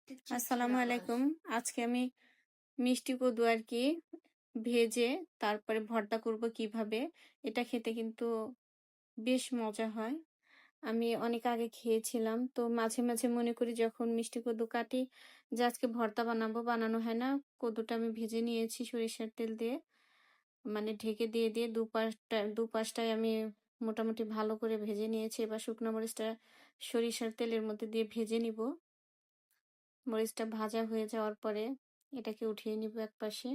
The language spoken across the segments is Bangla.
আসসালামু আলাইকুম। আজকে আমি মিষ্টি কদু আরকি ভেজে তারপরে ভর্তা করব কিভাবে। এটা খেতে কিন্তু বেশ মজা হয়। আমি অনেক আগে খেয়েছিলাম। তো মাঝে, মাঝে মনে করি যখন মিষ্টি কদু কাটি যে আজকে ভর্তা বানাবো, বানানো হয় না। কদুটা আমি ভেজে নিয়েছি সরিষার তেল দিয়ে। মানে ঢেকে দিয়ে দুপাশটায় আমি মোটামুটি ভালো করে ভেজে নিয়েছি। এবার শুকনা মরিচটা সরিষার তেলের মধ্যে দিয়ে ভেজে নিব। মরিচটা ভাজা হয়ে যাওয়ার পরে এটাকে উঠিয়ে নিব একপাশে।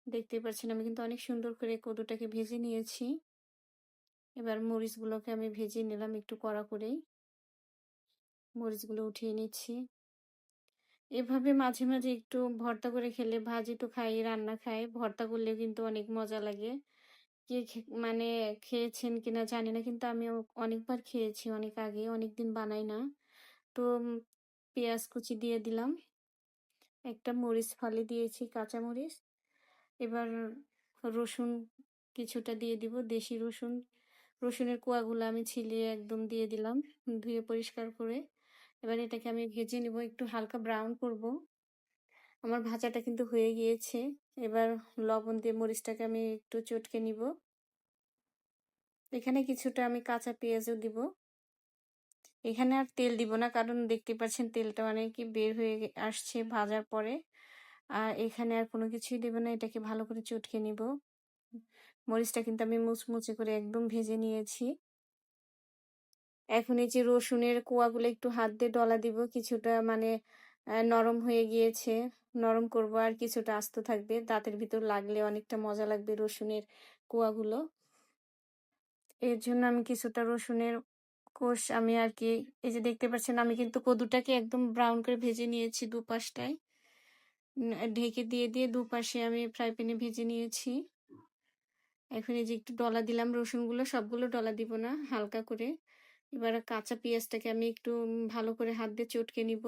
দেখতেই পাচ্ছেন আমি কিন্তু অনেক সুন্দর করে কদুটাকে ভেজে নিয়েছি। এবার মরিচগুলোকে আমি ভেজে নিলাম একটু কড়া করেই। মরিচগুলো উঠিয়ে নিচ্ছি। এভাবে মাঝে, মাঝে একটু ভর্তা করে খেলে ভাজি তো খাই, রান্না খাই। ভর্তা করলেও কিন্তু অনেক মজা লাগে। কে মানে খেয়েছেন কিনা জানি না কিন্তু আমিও অনেকবার খেয়েছি অনেক আগে, অনেকদিন বানাই না। তো পেঁয়াজ কুচি দিয়ে দিলাম। একটা মরিচ ফালি দিয়েছি কাঁচা মরিচ। এবার রসুন কিছুটা দিয়ে দিব, দেশি রসুন। রসুনের কোয়াগুলো আমি ছিলিয়ে একদম দিয়ে দিলাম, ধুয়ে পরিষ্কার করে। এবার এটাকে আমি ভেজে নিব, একটু হালকা ব্রাউন করব। আমার ভাজাটা কিন্তু হয়ে গিয়েছে। এবার লবণ দিয়ে মরিচটাকে আমি একটু চটকে নিব। এখানে কিছুটা আমি কাঁচা পেঁয়াজও দিব। এখানে আর তেল দিব না, কারণ দেখতে পাচ্ছেন তেলটা অনেকই বের হয়ে আসছে ভাজার পরে। আর এখানে আর কোনো কিছুই দেব না, এটাকে ভালো করে চটকে নিব। মরিচটা কিন্তু আমি মুচমুচে করে একদম ভেজে নিয়েছি। এখন এই যে রসুনের কোয়াগুলো একটু হাত দিয়ে ডলা দিব, কিছুটা মানে নরম হয়ে গিয়েছে। নরম করব আর কিছুটা আস্ত থাকবে, দাঁতের ভিতর লাগলে অনেকটা মজা লাগবে রসুনের কোয়াগুলো। এর জন্য আমি কিছুটা রসুনের কোষ আমি আর কি, এই যে দেখতে পাচ্ছেন আমি কিন্তু কদুটাকে একদম ব্রাউন করে ভেজে নিয়েছি দুপাশটায়। ঢেকে দিয়ে দুপাশে আমি ফ্রাই প্যানে ভেজে নিয়েছি। এখন এই যে একটু ডলা দিলাম, রসুনগুলো সবগুলো ডলা দিব না, হালকা করে। এবার কাঁচা পেঁয়াজটাকে আমি একটু ভালো করে হাত দিয়ে চটকে নিব।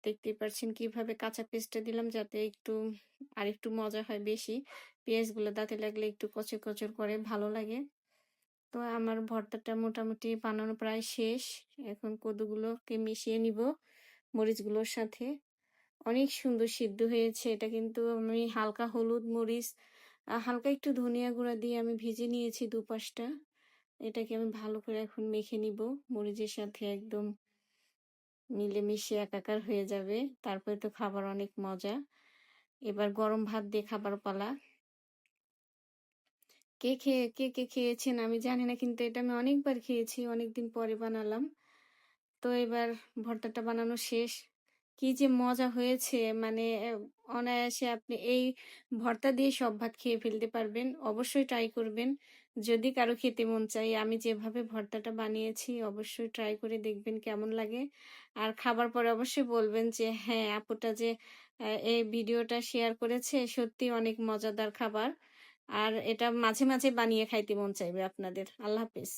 দেখতেই পাচ্ছেন কিভাবে কাঁচা পেঁয়াজটা দিলাম যাতে একটু আরেকটু মজা হয় বেশি। পেঁয়াজগুলো দাঁতে লাগলে একটু কচর কচর করে ভালো লাগে। তো আমার ভর্তাটা মোটামুটি বানানো প্রায় শেষ। এখন কদুগুলোকে মিশিয়ে নিব মরিচগুলোর সাথে। অনেক সুন্দর সিদ্ধ হয়েছে। এটা কিন্তু আমি হালকা হলুদ, মরিচ, হালকা একটু ধনিয়া গুঁড়া দিয়ে আমি ভেজে নিয়েছি দুপাশটা। এটাকে আমি ভালো করে এখন মেখে নিব। মরিচের সাথে একদম মিলেমিশে একাকার হয়ে যাবে। তারপরে তো খাবার অনেক মজা। এবার গরম ভাত দিয়ে খাবার পালা। কে খেয়েছেন আমি জানি না, কিন্তু এটা আমি অনেকবার খেয়েছি। অনেকদিন পরে বানালাম। তো এবার ভর্তাটা বানানো শেষ। কি যে মজা হয়েছে! মানে অনায়াসে আপনি এই ভর্তা দিয়ে সব ভাত খেয়ে ফেলতে পারবেন। অবশ্যই ট্রাই করবেন। যদি কারো খেতে মন চায়, আমি যেভাবে ভর্তাটা বানিয়েছি অবশ্যই ট্রাই করে দেখবেন কেমন লাগে। আর খাবার পরে অবশ্যই বলবেন যে হ্যাঁ, আপুটা যে এই ভিডিওটা শেয়ার করেছে সত্যিই অনেক মজাদার খাবার। আর এটা মাঝে, মাঝে বানিয়ে খাইতে মন চাইবে আপনাদের। আল্লাহ হাফেজ।